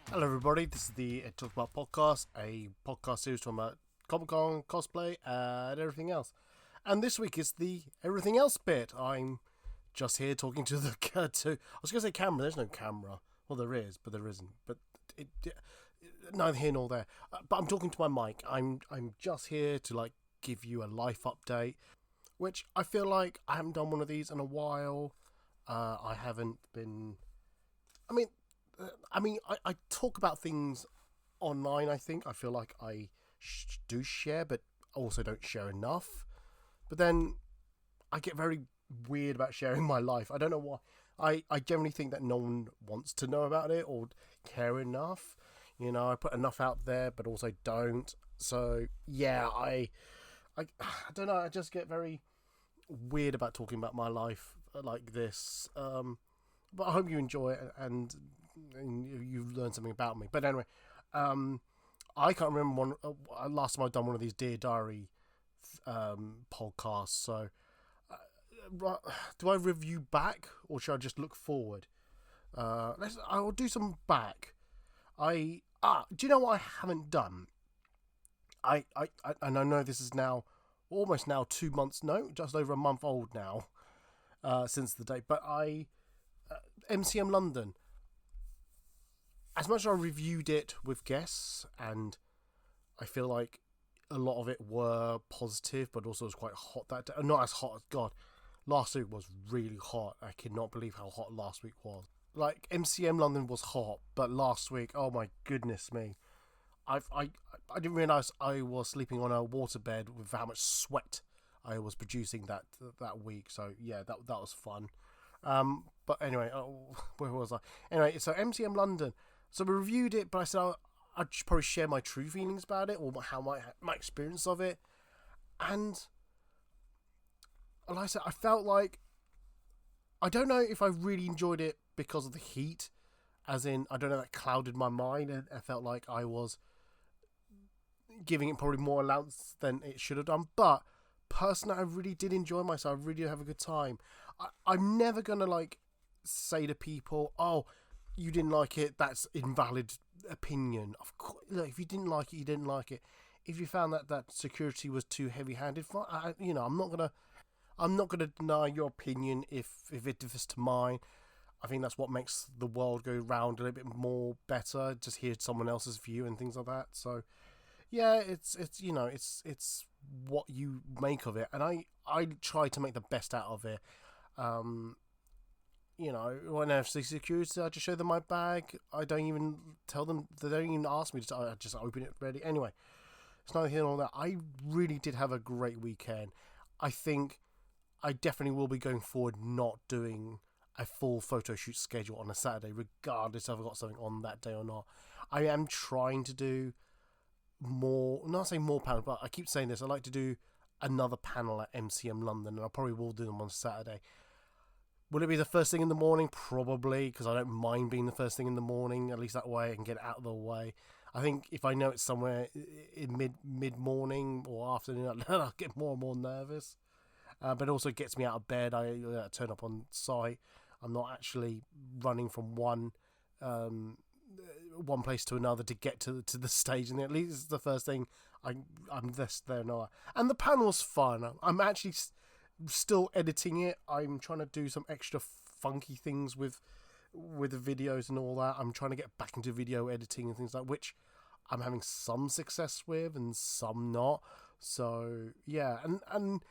Hello, everybody. This is the Talk About podcast, a podcast series talking about Comic Con, cosplay, and everything else. And this week is the everything else bit. I'm just here talking to the I was going to say camera. There's no camera. Well, there is, but there isn't. But neither here nor there. But I'm talking to my mic. I'm just here to give you a life update, which I feel like I haven't done one of these in a while. I haven't been. I talk about things online. I think I feel like I do share, but also don't share enough. But then I get very weird about sharing my life. I don't know why. I generally think that no one wants to know about it or care enough. You know, I put enough out there, but also don't. So yeah, I don't know. I just get very weird about talking about my life like this. But I hope you enjoy it and you've learned something about me. But anyway, I can't remember last time I've done one of these Dear Diary podcasts. So, do I review back or should I just look forward? I will do some back. Do you know what I haven't done? And I know this is now almost now 2 months. No, just over a month old now. Since the date, but MCM London. As much as I reviewed it with guests, and I feel like a lot of it were positive, but also it was quite hot that day. Not as hot as God. Last week was really hot. I cannot believe how hot last week was. Like MCM London was hot, but last week, oh my goodness me, I didn't realise I was sleeping on a waterbed with how much sweat I was producing that week. So yeah, that was fun. But anyway, where was I? Anyway, so MCM London. So we reviewed it, but I said I'd probably share my true feelings about it or how my experience of it. And like I said, I felt like I don't know if I really enjoyed it because of the heat, as in I don't know, that clouded my mind, and I felt like I was giving it probably more allowance than it should have done. But personally, I really did enjoy myself. I really did have a good time. I'm never gonna say to people, "Oh, you didn't like it. That's invalid opinion." Of course, look, if you didn't like it, you didn't like it. If you found that security was too heavy-handed, I'm not gonna deny your opinion if it differs to mine. I think that's what makes the world go round a little bit more better. Just hear someone else's view and things like that. So yeah, it's what you make of it, and I try to make the best out of it. Um, when I see security, I just show them my bag. I don't even tell them. They don't even ask me. I just open it ready. Anyway, it's neither here nor there. I really did have a great weekend. I think I definitely will be going forward not doing a full photo shoot schedule on a Saturday, regardless if I've got something on that day or not. I am trying to do more, not saying more panels, but I keep saying this. I like to do another panel at MCM London, and I probably will do them on Saturday. Will it be the first thing in the morning? Probably, because I don't mind being the first thing in the morning. At least that way I can get it out of the way. I think if I know it's somewhere in mid morning or afternoon, I'll get more and more nervous. But it also gets me out of bed. I turn up on site. I'm not actually running from one place to another to get to the stage, and at least it's the first thing I'm this there now. And the panel's fun. I'm actually still editing it. I'm trying to do some extra funky things with the videos and all that. I'm trying to get back into video editing and things like which I'm having some success with and some not. So yeah, and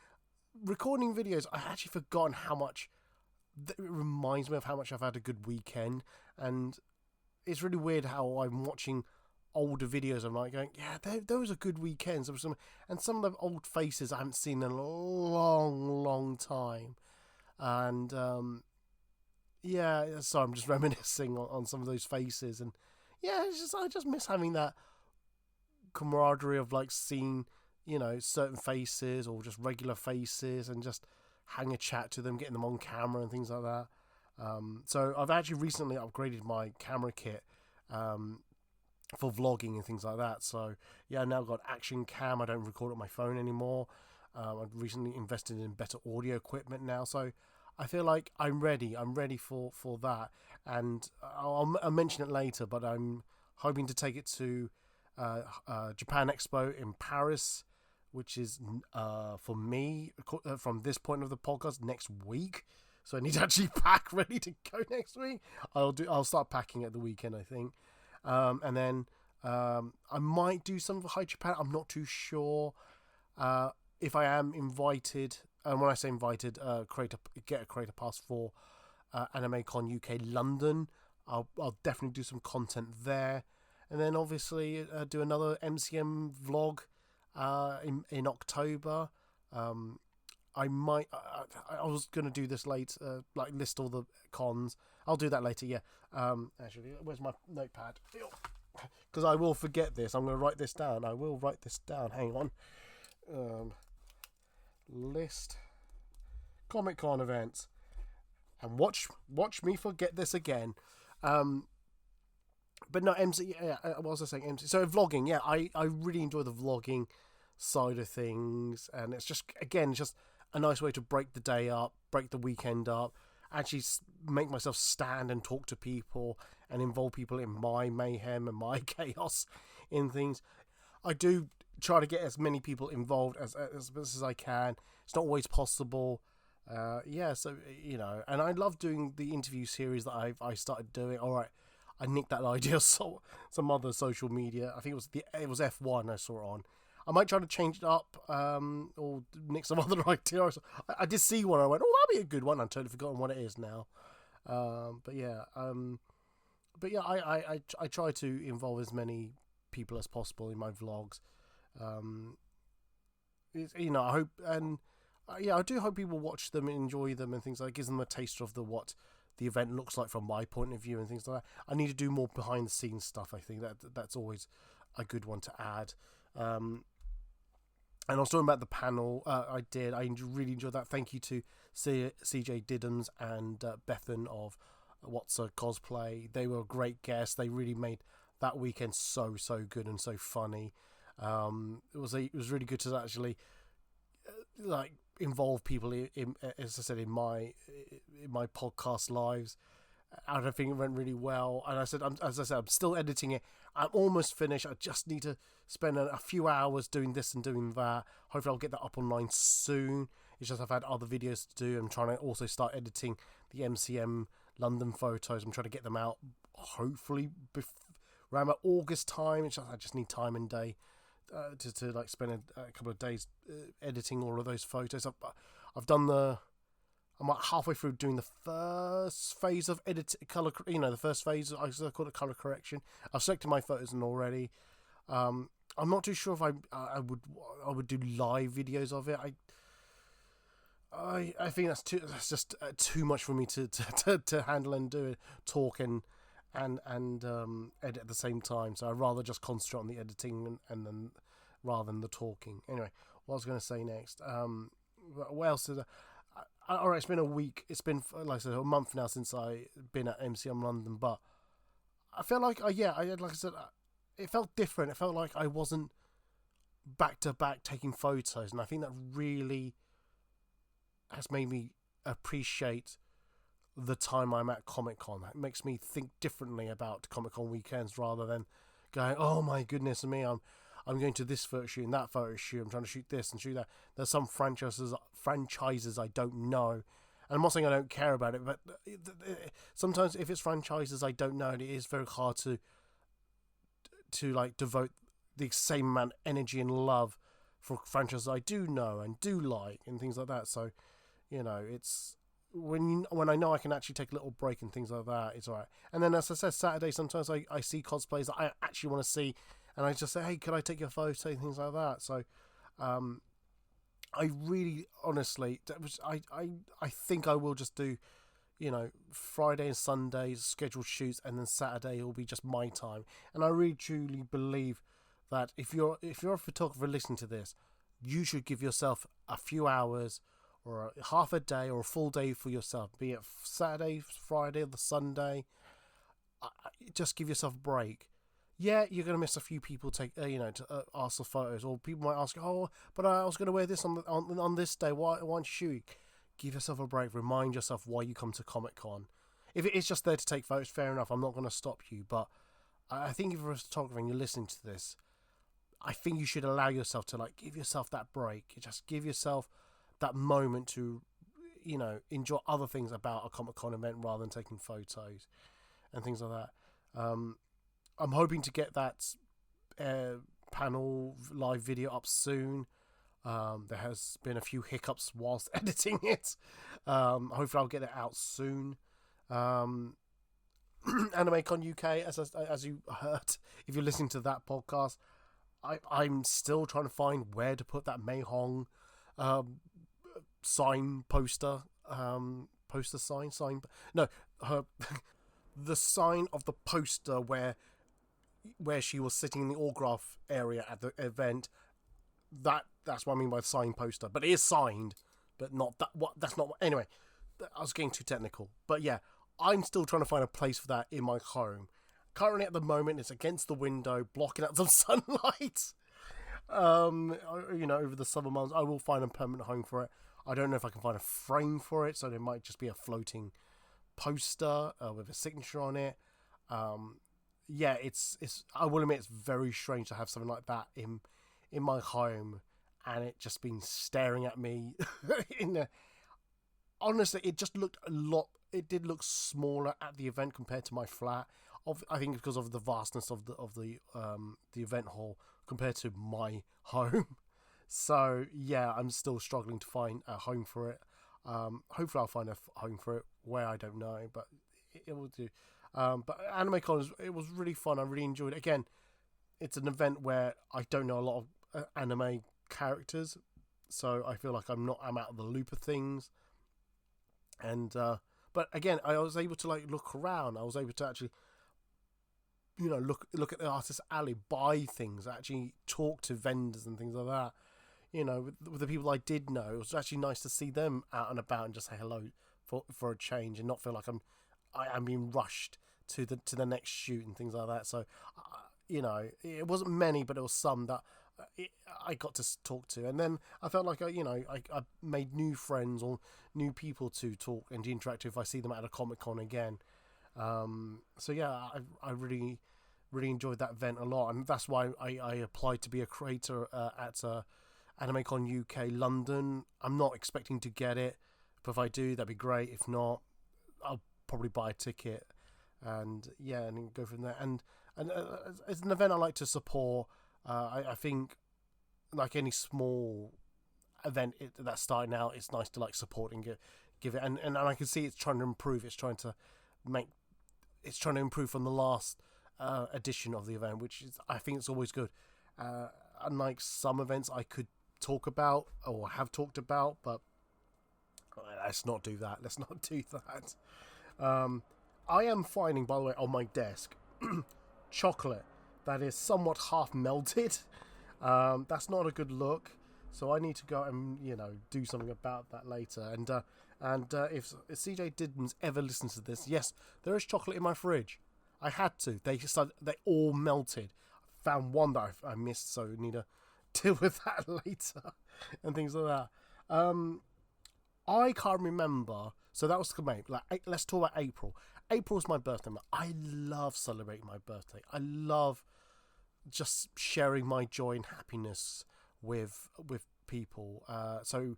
recording videos, I actually forgotten how much it reminds me of how much I've had a good weekend. And it's really weird how I'm watching older videos. I'm like going, yeah, those are good weekends. And some of the old faces I haven't seen in a long time. And yeah, so I'm just reminiscing on some of those faces. And yeah, I just miss having that camaraderie of seeing certain faces or just regular faces and just hang a chat to them, getting them on camera and things like that. So I've actually recently upgraded my camera kit for vlogging and things like that. So yeah, I've now got action cam. I don't record on my phone anymore. I've recently invested in better audio equipment now, so I feel like I'm ready. I'm ready for that, and I'll mention it later. But I'm hoping to take it to Japan Expo in Paris, which is for me from this point of the podcast next week. So I need to actually pack ready to go next week. I'll start packing at the weekend, I think, and then I might do some for High Japan. I'm not too sure if I am invited. And when I say invited, get a creator pass for AnimeCon UK London. I'll definitely do some content there, and then obviously do another MCM vlog in October. I might. I was gonna do this later, like list all the cons. I'll do that later. Yeah. Actually, where's my notepad? Because I will forget this. I'm gonna write this down. I will write this down. Hang on. List Comic-Con events, and watch me forget this again. But no, MC. Yeah, what was I saying? MC. So vlogging. Yeah, I really enjoy the vlogging side of things, and it's just a nice way to break the day up, break the weekend up, actually make myself stand and talk to people and involve people in my mayhem and my chaos in things. I do try to get as many people involved as I can. It's not always possible. So and I love doing the interview series that I started doing. All right, I nicked that idea some other social media. I think it was F1 I saw it on. I might try to change it up, or nick some other ideas. I did see one. I went, oh, that'd be a good one. I've totally forgotten what it is now. I try to involve as many people as possible in my vlogs. I hope, and I do hope people watch them and enjoy them and things like that. Gives them a taste of what the event looks like from my point of view and things like that. I need to do more behind the scenes stuff. I think that's always a good one to add. And I was talking about the panel. I really enjoyed that. Thank you to CJ Diddams and Bethan of What's a Cosplay. They were great guests. They really made that weekend so good and so funny. It was really good to actually involve people in, as I said, in my podcast lives. I don't think it went really well. And I'm still editing it. I'm almost finished. I just need to spend a few hours doing this and doing that. Hopefully I'll get that up online soon. It's just I've had other videos to do. I'm trying to also start editing the MCM London photos. I'm trying to get them out hopefully around about August time. I just need time and day to spend a couple of days editing all of those photos. I'm like halfway through doing the first phase of color. The first phase I call it color correction. I've selected my photos already. I'm not too sure if I would do live videos of it. I think that's just too much for me to handle and do it, talk and edit at the same time. So I'd rather just concentrate on the editing and then rather than the talking. Anyway, what I was going to say next. What else did all right, it's been a week. It's been, like I said, a month now since I've been at MCM London, but I felt like, it felt different. It felt like I wasn't back to back taking photos, and I think that really has made me appreciate the time I'm at Comic-Con. It makes me think differently about Comic-Con weekends rather than going, oh my goodness me, I'm going to this photo shoot and that photo shoot. I'm trying to shoot this and shoot that. There's some franchises I don't know. And I'm not saying I don't care about it, but sometimes if it's franchises I don't know, it is very hard to devote the same amount of energy and love for franchises I do know and do like and things like that. So, it's when I know I can actually take a little break and things like that, it's alright. And then, as I said, Saturday sometimes I see cosplays that I actually want to see. And I just say, hey, could I take your photo and things like that? So, I really, honestly, I think I will just do, Friday and Sundays scheduled shoots, and then Saturday will be just my time. And I really truly believe that if you're a photographer listening to this, you should give yourself a few hours or half a day or a full day for yourself, be it Saturday, Friday, or the Sunday. Just give yourself a break. Yeah, you're going to miss a few people to ask for photos, or people might ask, oh, but I was going to wear this on this day. Why aren't you shooting? Give yourself a break. Remind yourself why you come to Comic-Con. If it is just there to take photos, fair enough. I'm not going to stop you, but I think if you're a photographer and you're listening to this, I think you should allow yourself to like give yourself that break. Just give yourself that moment to, enjoy other things about a Comic-Con event rather than taking photos and things like that. I'm hoping to get that panel live video up soon. There has been a few hiccups whilst editing it. Hopefully I'll get it out soon. AnimeCon UK, as you heard, if you're listening to that podcast, I'm still trying to find where to put that Mei Hong sign poster. Poster sign. No, her the sign of the poster where she was sitting in the autograph area at the event. That's what I mean by sign poster. But it is signed, but not that. That's not. Anyway, I was getting too technical. But yeah, I'm still trying to find a place for that in my home. Currently, at the moment, it's against the window, blocking out some sunlight. Over the summer months, I will find a permanent home for it. I don't know if I can find a frame for it, so there might just be a floating poster with a signature on it. It's. I will admit, it's very strange to have something like that in my home, and it just been staring at me. Honestly, it just looked a lot. It did look smaller at the event compared to my flat. I think because of the vastness of the event hall compared to my home. So yeah, I'm still struggling to find a home for it. Hopefully I'll find a home for it where I don't know, but it will do. But AnimeCon, it was really fun. I really enjoyed it. Again, it's an event where I don't know a lot of anime characters, so I feel like I'm out of the loop of things. And but again, I was able to like look around. I was able to actually, look at the artist alley, buy things, actually talk to vendors and things like that. With the people I did know, it was actually nice to see them out and about and just say hello for a change and not feel like I'm being rushed to the next shoot and things like that. So, it wasn't many, but it was some that I got to talk to, and then I felt like I made new friends or new people to talk and to interact with if I see them at a Comic-Con again. So yeah, I really enjoyed that event a lot, and that's why I applied to be a creator at AnimeCon UK London. I'm not expecting to get it, but if I do, that'd be great. If not, I'll probably buy a ticket and then go from there. And it's an event I like to support. I think, like any small event that's starting out, it's nice to like support and give it. And I can see it's trying to improve. It's trying to improve from the last edition of the event, which is, I think it's always good. Unlike some events I could talk about or have talked about, but let's not do that. I am finding, by the way, on my desk chocolate that is somewhat half melted. That's not a good look, so I need to go and do something about that later. And if CJ Diddens ever listens to this, yes, there is chocolate in my fridge. I had to. They all melted. I found one that I missed, so I need to deal with that later and things like that. I can't remember. So that was May. Let's talk about April. April's my birthday month. I love celebrating my birthday. I love just sharing my joy and happiness with people. So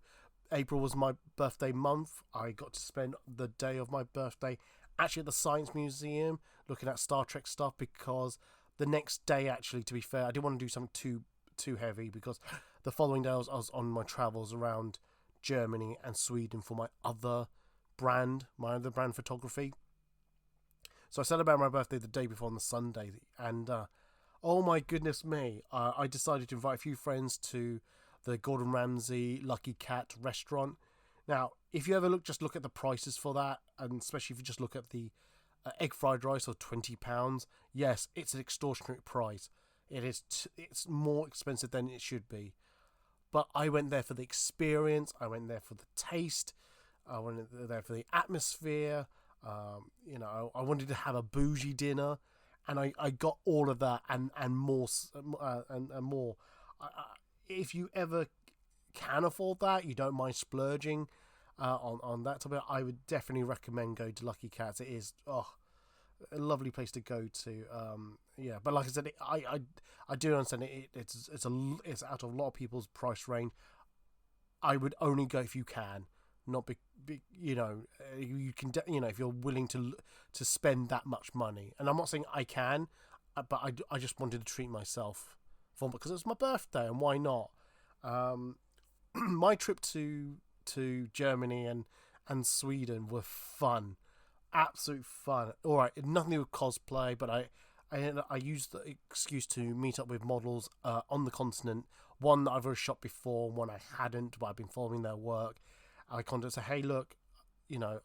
April was my birthday month. I got to spend the day of my birthday actually at the Science Museum looking at Star Trek stuff, because the next day, actually, to be fair, I didn't want to do something too heavy, because the following day I was on my travels around Germany and Sweden for my other brand photography. So I celebrated my birthday the day before on the Sunday, and oh my goodness me, I decided to invite a few friends to the Gordon Ramsay Lucky Cat restaurant. Now, if you ever look at the prices for that, and especially if you just look at the egg fried rice of £20, yes, it's an extortionate price. It is. It's more expensive than it should be. But I went there for the experience. I went there for the taste. I went there for the atmosphere. I wanted to have a bougie dinner, and I got all of that and more and more. If you ever can afford that, you don't mind splurging on that topic, I would definitely recommend going to Lucky Cats. It is a lovely place to go to. Yeah, but like I said, I do understand it's out of a lot of people's price range. I would only go if you can, not you can if you're willing to spend that much money. And I'm not saying I can, but I just wanted to treat myself because it's my birthday and why not? My trip to Germany and Sweden were fun, absolute fun. All right, nothing to do with cosplay, but I used the excuse to meet up with models on the continent. One that I've already shot before, one I hadn't, but I've been following their work. I contacted, say, hey, look,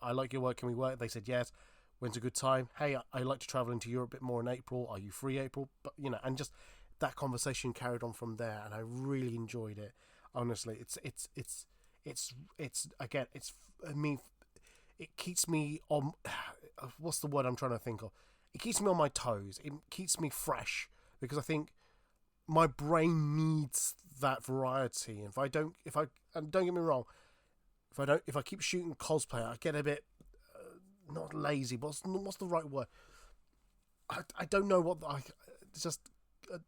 I like your work. Can we work? They said yes. When's a good time? Hey, I like to travel into Europe a bit more in April. Are you free April? But and just that conversation carried on from there, and I really enjoyed it. Honestly, it's again, it keeps me on. What's the word I'm trying to think of? It keeps me on my toes. It keeps me fresh because I think my brain needs that variety. And and don't get me wrong, if I keep shooting cosplay, I get a bit not lazy. What's the right word? I don't know what just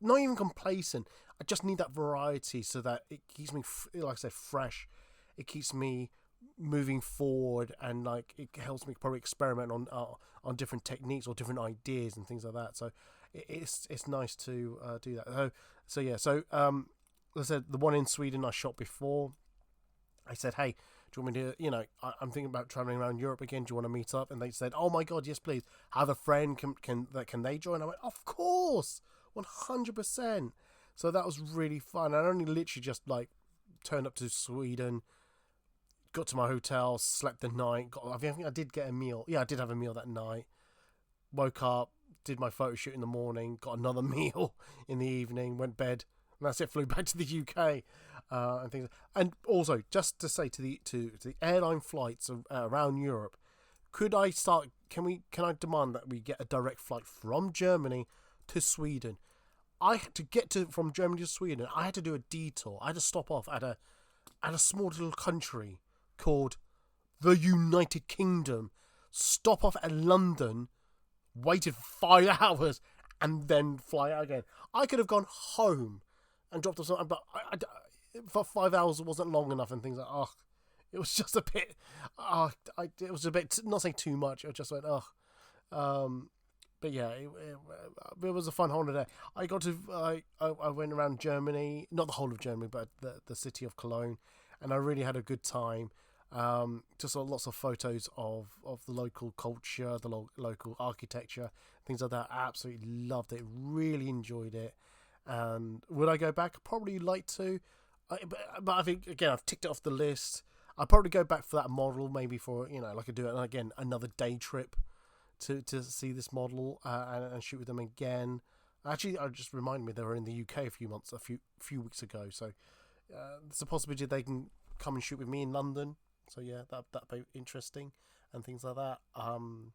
not even complacent. I just need that variety so that it keeps me, like I said, fresh. It keeps me moving forward, and like it helps me probably experiment on different techniques or different ideas and things like that. So it's nice to do that. So yeah. So like I said, the one in Sweden I shot before. I said, hey, do you want me to, I'm thinking about traveling around Europe again. Do you want to meet up? And they said, oh my God, yes, please. Have a friend. Can they join? I went, of course, 100%. So that was really fun. I only literally just like turned up to Sweden, got to my hotel, slept the night. I think I did get a meal. Yeah, I did have a meal that night. Woke up, did my photo shoot in the morning, got another meal in the evening, went bed, and that's it. Flew back to the UK and things. And also, just to say to the airline flights around Europe, can I demand that we get a direct flight from Germany to Sweden? I had to get from Germany to Sweden. I had to do a detour. I had to stop off at a small little country called the United Kingdom. Stop off at London, waited 5 hours, and then fly out again. I could have gone home and dropped off something, but for 5 hours it wasn't long enough, and things like it was just a bit. It was a bit, not saying too much. I just went but yeah, it was a fun holiday. I went around Germany, not the whole of Germany, but the city of Cologne, and I really had a good time. Just saw lots of photos of the local culture, the local architecture, things like that. I absolutely loved it. Really enjoyed it. And would I go back? Probably like to. But I think, again, I've ticked it off the list. I'd probably go back for that model, maybe for, like I do it, and again, another day trip to see this model and shoot with them again. Actually, I just reminded me they were in the UK a few weeks ago, so there's a possibility they can come and shoot with me in London. So yeah, that'd be interesting and things like that. And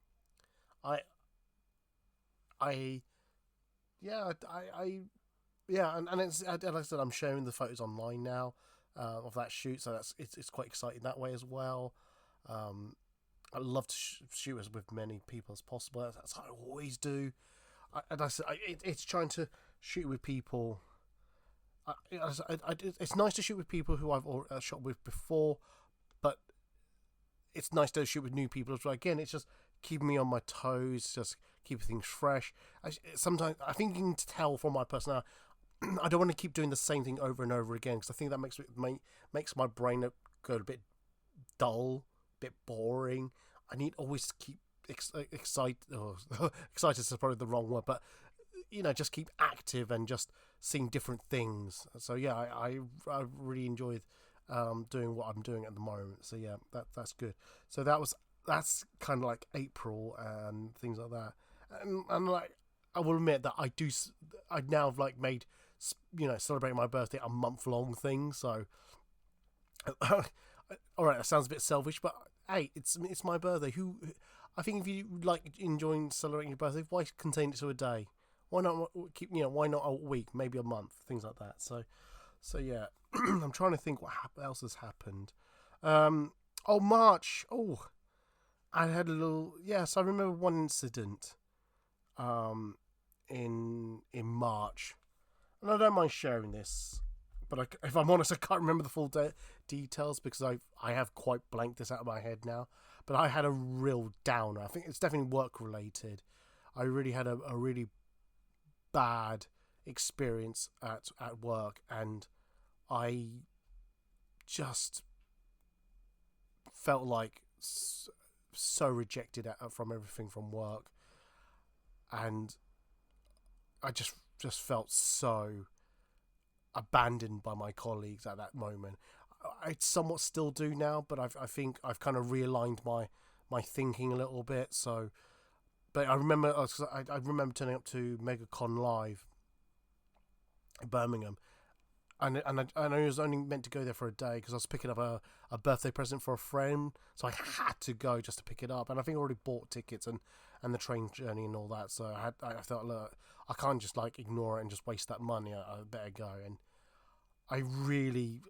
it's, like I said, I'm sharing the photos online now of that shoot, so it's quite exciting that way as well. I love to shoot as with many people as possible. That's how I always do. It's trying to shoot with people. It's nice to shoot with people who I've shot with before, but it's nice to shoot with new people as well. Again, it's just keeping me on my toes, just keeping things fresh. Sometimes I think you can tell from my personality, I don't want to keep doing the same thing over and over again, because I think that makes my brain go a bit dull, a bit boring. I need always to keep excited. Excited is probably the wrong word, but just keep active and just seeing different things. So yeah, I really enjoyed doing what I'm doing at the moment. So yeah, that's good. So that's kind of like April and things like that. And like, I will admit that I now have like made celebrating my birthday a month-long thing. So all right, that sounds a bit selfish, but hey, it's my birthday. I think if you like enjoying celebrating your birthday, why contain it to a day? Why not why not a week, maybe a month, things like that. So yeah, I'm trying to think what else has happened. March. Oh, I had a little. Yes, I remember one incident. in March, and I don't mind sharing this, but if I'm honest, I can't remember the full details because I have quite blanked this out of my head now. But I had a real downer. I think it's definitely work related. I really had a really bad experience at work, and I just felt like so rejected from everything from work, and I just felt so abandoned by my colleagues at that moment. I somewhat still do now, but I think I've kind of realigned my thinking a little bit. So, but I remember I remember turning up to MegaCon Live in Birmingham, and I was only meant to go there for a day because I was picking up a birthday present for a friend, so I had to go just to pick it up. And I think I already bought tickets and the train journey and all that, so I thought, look, I can't just like ignore it and just waste that money. I better go. And I really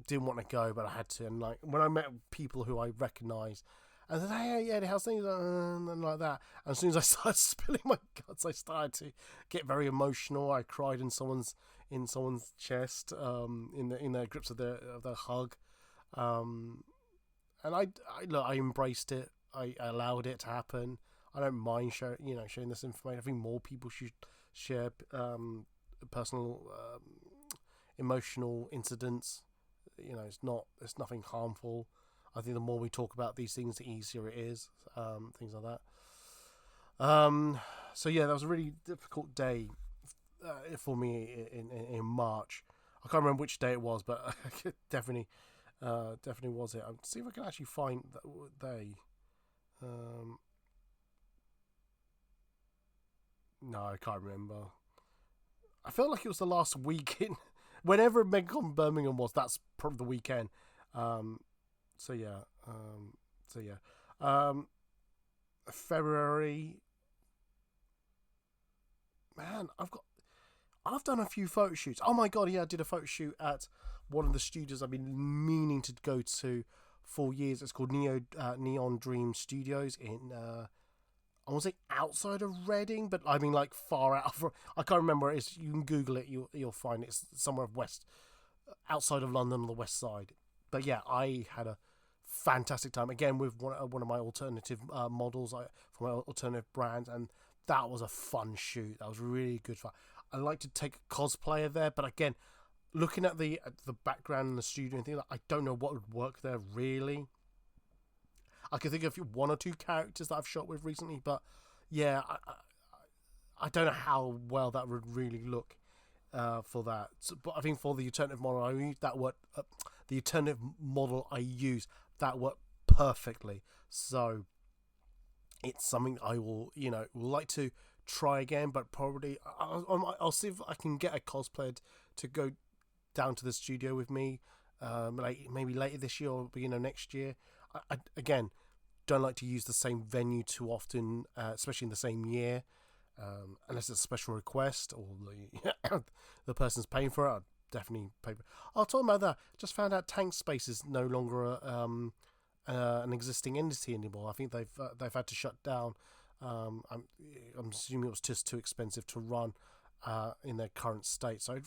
didn't want to go, but I had to. And like when I met people who I recognised, and I said, "Hey, Eddie, how's things?" And like that. And as soon as I started spilling my guts, I started to get very emotional. I cried in someone's chest, in their grips of their hug, and I embraced it. I allowed it to happen. I don't mind sharing this information. I think more people should share personal emotional incidents. It's nothing harmful. I think the more we talk about these things, the easier it is. Things like that. So yeah, that was a really difficult day for me in March. I can't remember which day it was, but definitely was it. I'll see if I can actually find that day. No, I can't remember. I felt like it was the last weekend. Whenever MegaCon Birmingham was, that's probably the weekend. So yeah. February. Man, I've done a few photo shoots. Oh my god, yeah, I did a photo shoot at one of the studios I've been meaning to go to for years. It's called Neon Dream Studios in I want to say outside of Reading, but I mean like far out. I can't remember where it is. You can Google it. You'll find it. It's somewhere outside of London on the west side. But yeah, I had a fantastic time again with one of my alternative models for my alternative brand, and that was a fun shoot. That was really good fun. I like to take a cosplayer there, but again, looking at the background in the studio and things, I don't know what would work there really. I can think of one or two characters that I've shot with recently, but yeah, I don't know how well that would really look for that. So, but I think for the alternative model, I use that word. The alternative model I use that worked perfectly. So it's something I will like to try again, but probably I'll see if I can get a cosplayer to go down to the studio with me, maybe later this year or next year. I again don't like to use the same venue too often, especially in the same year, unless it's a special request or the person's paying for it. I'll definitely pay for it. I'll talk about that. Just found out Tank Space is no longer an existing entity anymore. I think they've had to shut down. I'm assuming it was just too expensive to run in their current state. So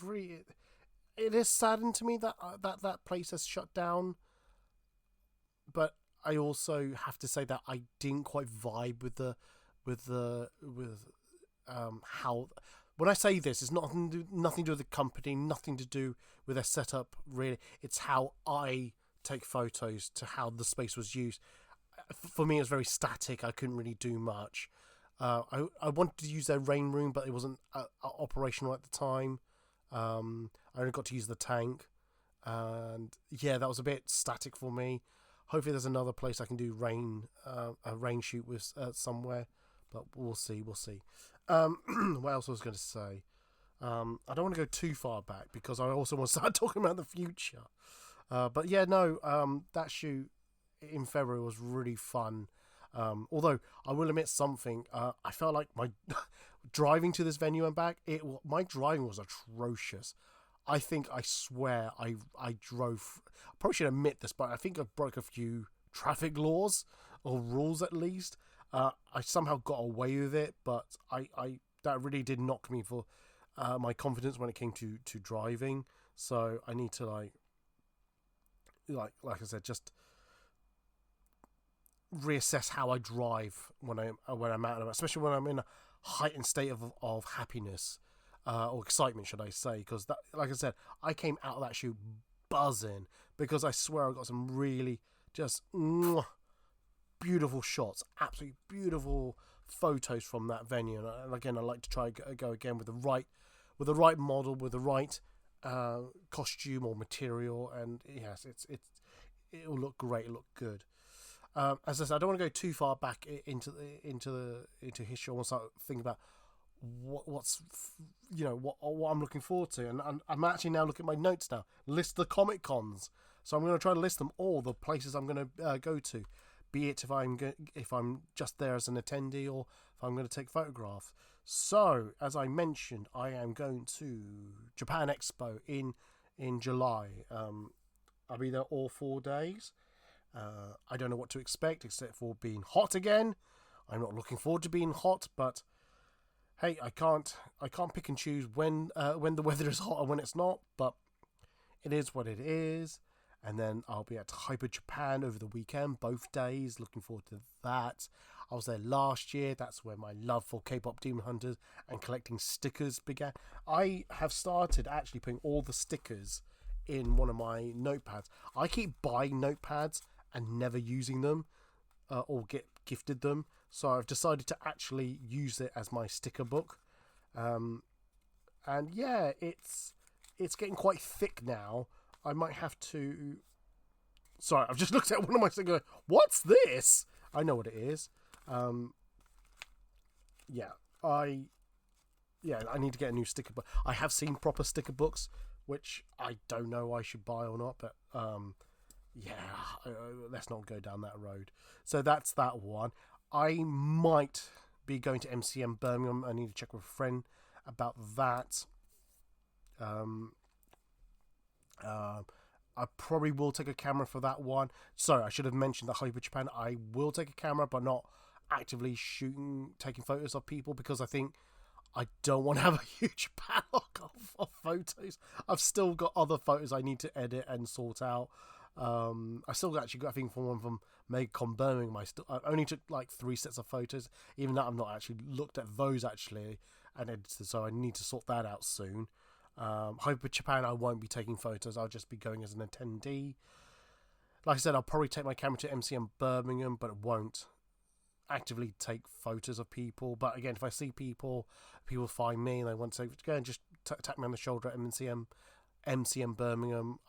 it is saddened to me that that place has shut down. But I also have to say that I didn't quite vibe with how. When I say this, it's nothing to do with the company, nothing to do with their setup. Really, it's how I take photos to how the space was used. For me, it was very static. I couldn't really do much. I wanted to use their rain room, but it wasn't operational at the time. I only got to use the tank, and yeah, that was a bit static for me. Hopefully, there's another place I can do a rain shoot with somewhere, but we'll see. What else was I going to say? I don't want to go too far back because I also want to start talking about the future. But yeah, no, that shoot in February was really fun. Although I will admit something, I felt like my driving to this venue and back, my driving was atrocious. I swear I drove. I probably should admit this, but I think I broke a few traffic laws or rules at least. I somehow got away with it, but I that really did knock me for my confidence when it came to driving. So I need to like I said, just reassess how I drive when I'm out and about, especially when I'm in a heightened state of happiness or excitement, should I say? Because that, like I said, I came out of that shoot buzzing because I swear I got some really just beautiful shots, absolutely beautiful photos from that venue. And again, I like to try go again with the right model, with the right costume or material, and yes, it'll look great, it'll look good. As I said, I don't want to go too far back into history. I want to start thinking about what's what I'm looking forward to, and I'm actually now looking at my notes now. List the Comic Cons, so I'm going to try to list them all, the places I'm going to go to, be it if I'm just there as an attendee or if I'm going to take photographs. So as I mentioned, I am going to Japan Expo in July. I'll be there all 4 days. I don't know what to expect except for being hot again. I'm not looking forward to being hot, but hey, I can't pick and choose when the weather is hot and when it's not. But it is what it is. And then I'll be at Hyper Japan over the weekend, both days. Looking forward to that. I was there last year. That's where my love for K-pop Demon Hunters and collecting stickers began. I have started actually putting all the stickers in one of my notepads. I keep buying notepads and never using them or get gifted them. So I've decided to actually use it as my sticker book. And yeah, it's getting quite thick now. I might have to... Sorry, I've just looked at one of my stickers. What's this? I know what it is. I need to get a new sticker book. I have seen proper sticker books, which I don't know I should buy or not, but let's not go down that road. So that's that one. I might be going to MCM Birmingham. I need to check with a friend about that. I probably will take a camera for that one. Sorry, I should have mentioned that Hyper Japan. I will take a camera, but not actively taking photos of people, because I think I don't want to have a huge backlog of photos. I've still got other photos I need to edit and sort out. I still actually got, I think, one from MegaCon Birmingham. I only took like 3 sets of photos. Even that, I've not actually looked at those actually and edited, so I need to sort that out soon. Hyper Japan, I won't be taking photos. I'll just be going as an attendee. Like I said, I'll probably take my camera to MCM Birmingham, but it won't actively take photos of people. But again, if I see people find me and they want to go and just tap me on the shoulder at MCM Birmingham,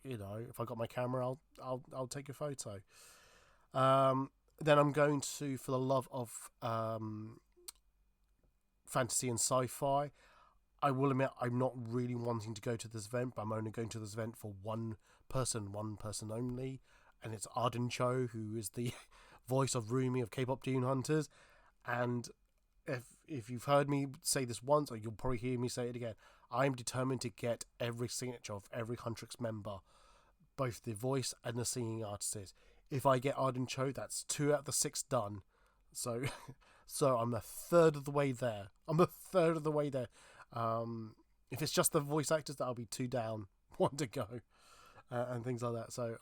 if I got my camera, I'll take a photo. Then I'm going to, for the love of fantasy and sci-fi, I will admit I'm not really wanting to go to this event, but I'm only going to this event for one person only, and it's Arden Cho, who is the voice of Rumi of K-pop Demon Hunters. And if you've heard me say this once, or you'll probably hear me say it again, I'm determined to get every signature of every Huntrix member, both the voice and the singing artists. If I get Arden Cho, that's 2 out of the 6 done. So I'm a third of the way there. If it's just the voice actors, that'll be 2 down, 1 to go, and things like that. So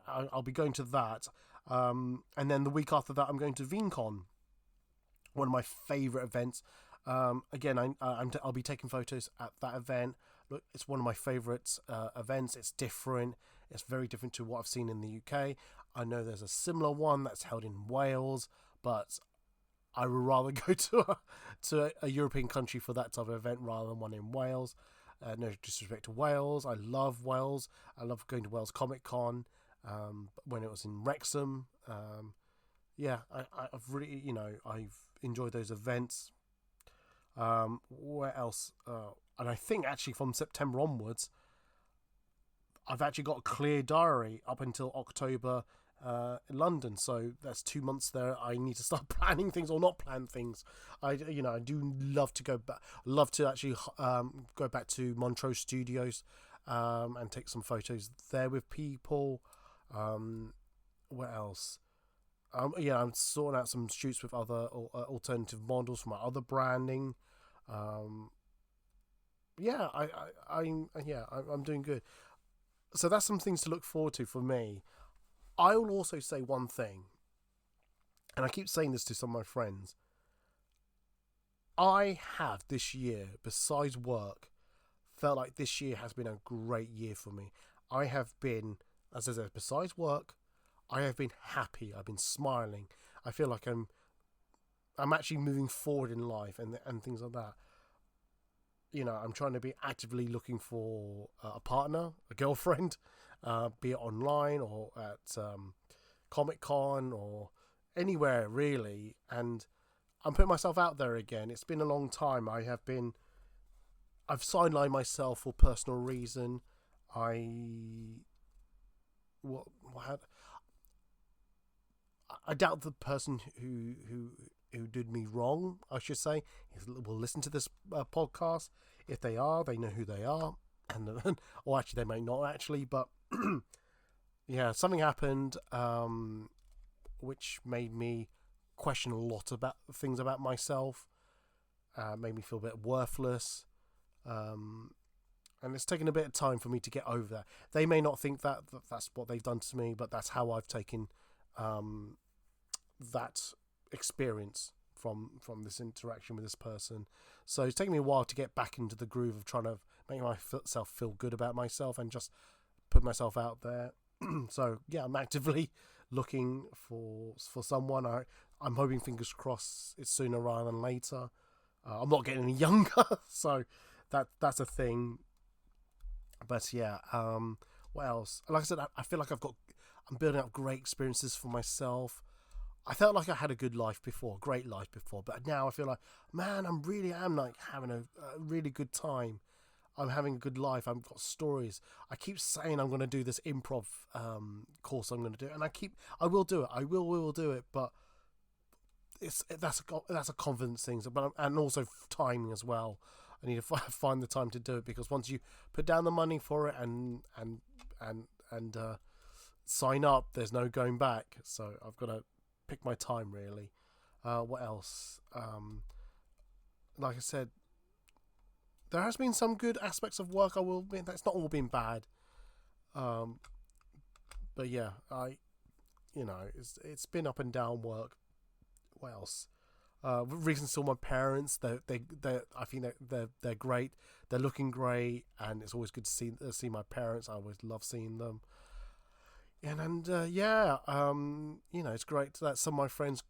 I'll be going to that. And then the week after that, I'm going to VeeamCon, one of my favourite events. Again, I'll be taking photos at that event. Look, it's one of my favourite events. It's different. It's very different to what I've seen in the UK. I know there's a similar one that's held in Wales, but I would rather go to a European country for that type of event rather than one in Wales. No disrespect to Wales. I love Wales. I love going to Wales Comic Con when it was in Wrexham. I've really, I've enjoyed those events. Where else? And I think actually from September onwards, I've actually got a clear diary up until October in London. So that's 2 months there. I need to start planning things or not plan things. I do love to go back. Love to actually go back to Montreux Studios and take some photos there with people. What else? I'm sorting out some shoots with other alternative models for my other branding. Um, yeah, I'm doing good. So that's some things to look forward to for me. I will also say one thing, and I keep saying this to some of my friends. I have this year, besides work, felt like this year has been a great year for me. I have been, as I said, besides work, I have been happy. I've been smiling. I feel like I'm actually moving forward in life and things like that. I'm trying to be actively looking for a partner, a girlfriend, be it online or at Comic Con or anywhere really. And I'm putting myself out there again. It's been a long time. I've sidelined myself for personal reason. I what had I doubt the person who did me wrong, I should say, will listen to this podcast. If they are, they know who they are, and or actually they may not actually, but yeah, something happened which made me question a lot about things about myself. Made me feel a bit worthless. And it's taken a bit of time for me to get over that. They may not think that's what they've done to me, but that's how I've taken that experience from this interaction with this person. So it's taken me a while to get back into the groove of trying to make myself feel good about myself and just put myself out there. So yeah, I'm actively looking for someone. I'm hoping, fingers crossed, it's sooner rather than later. I'm not getting any younger, so that's a thing. But yeah, what else? Like I said, I feel like I'm building up great experiences for myself. I felt like I had a good life before, great life before, but now I feel like, man, am like having a really good time. I'm having a good life. I've got stories. I keep saying I'm going to do this improv course. I'm going to do it, and I will do it. I will do it, but that's a confidence thing. But and also timing as well. I need to find the time to do it, because once you put down the money for it and sign up, there's no going back. So I've got to pick my time really. What else? Like I said, there has been some good aspects of work. I will admit that's not all been bad. But yeah, it's been up and down work. What else? Recently saw my parents. I think they're great. They're looking great, and it's always good to see my parents. I always love seeing them. And yeah, it's great that some of my friends,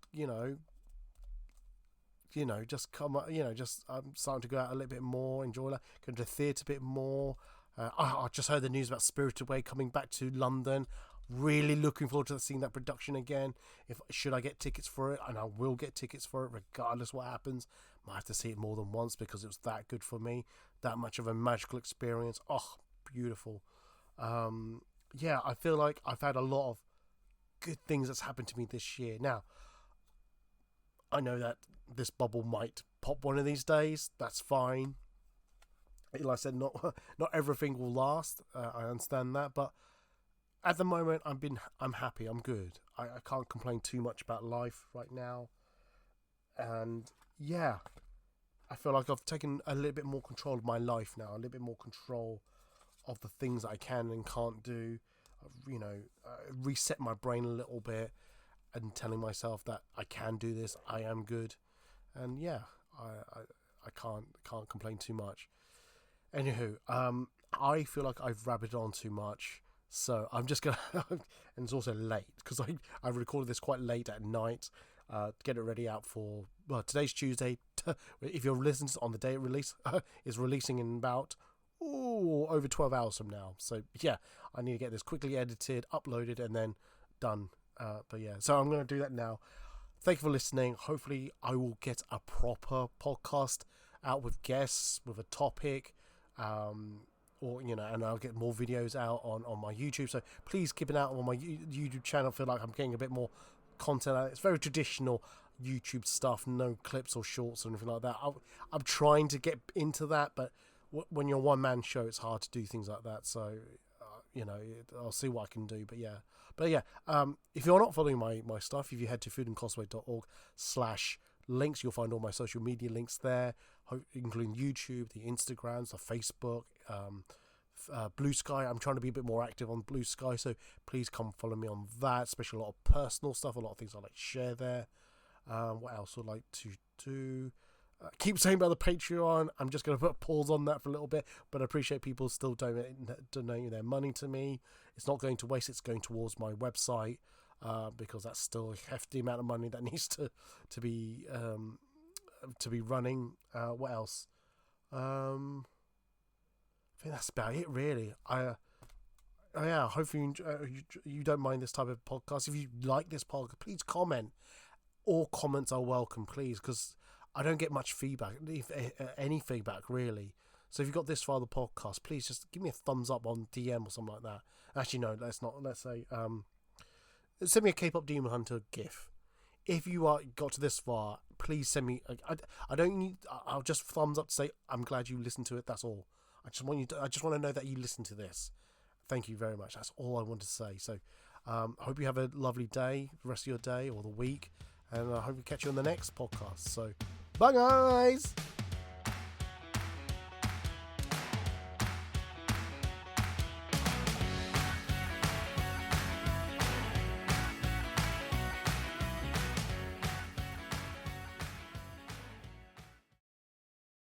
just come, just I'm starting to go out a little bit more, enjoy that, go to the theatre a bit more. I just heard the news about Spirited Away coming back to London. Really looking forward to seeing that production again. Should I get tickets for it, and I will get tickets for it regardless what happens. Might have to see it more than once because it was that good for me. That much of a magical experience. Oh, beautiful. Yeah, I feel like I've had a lot of good things that's happened to me this year. Now, I know that this bubble might pop one of these days. That's fine. Like I said, not everything will last. I understand that, but at the moment, I'm happy. I'm good. I can't complain too much about life right now. And yeah, I feel like I've taken a little bit more control of my life now. A little bit more control of the things that I can and can't do. Reset my brain a little bit and telling myself that I can do this. I am good. And yeah, I can't complain too much. Anywho, I feel like I've rabbited on too much. So I'm just gonna, and it's also late because I recorded this quite late at night to get it ready out for. Well, today's Tuesday. If you're listening on the day it release, is releasing in about over 12 hours from now. So yeah, I need to get this quickly edited, uploaded, and then done. But yeah, so I'm gonna do that now. Thank you for listening. Hopefully, I will get a proper podcast out with guests with a topic. And I'll get more videos out on my YouTube. So please keep an eye on my YouTube channel. I feel like I'm getting a bit more content out. It's very traditional YouTube stuff, no clips or shorts or anything like that. I'm trying to get into that, but when you're a one-man show, it's hard to do things like that. So I'll see what I can do. But yeah, if you're not following my stuff, if you head to foodandcosplay.org/links, you'll find all my social media links there, including YouTube, the Instagrams, the Facebook, Blue Sky. I'm trying to be a bit more active on Blue Sky, so please come follow me on that, especially a lot of personal stuff, a lot of things I like to share there. What else would I like to do? Keep saying about the Patreon. I'm just going to put a pause on that for a little bit, but I appreciate people still donating their money to me. It's not going to waste, it's going towards my website, because that's still a hefty amount of money that needs to be running. What else? I think that's about it, really. Hopefully you don't mind this type of podcast. If you like this podcast, please comment. All comments are welcome, please, because I don't get much feedback, any feedback really. So if you've got this far the podcast, please just give me a thumbs up on DM or something like that. Actually, no, let's not. Let's say send me a K-pop Demon Hunter GIF. If you got to this far, please send me. I don't need. I'll just thumbs up to say I'm glad you listened to it. That's all. I just want to know that you listened to this. Thank you very much. That's all I want to say. So, I hope you have a lovely day, the rest of your day or the week, and I hope we catch you on the next podcast. So, bye guys.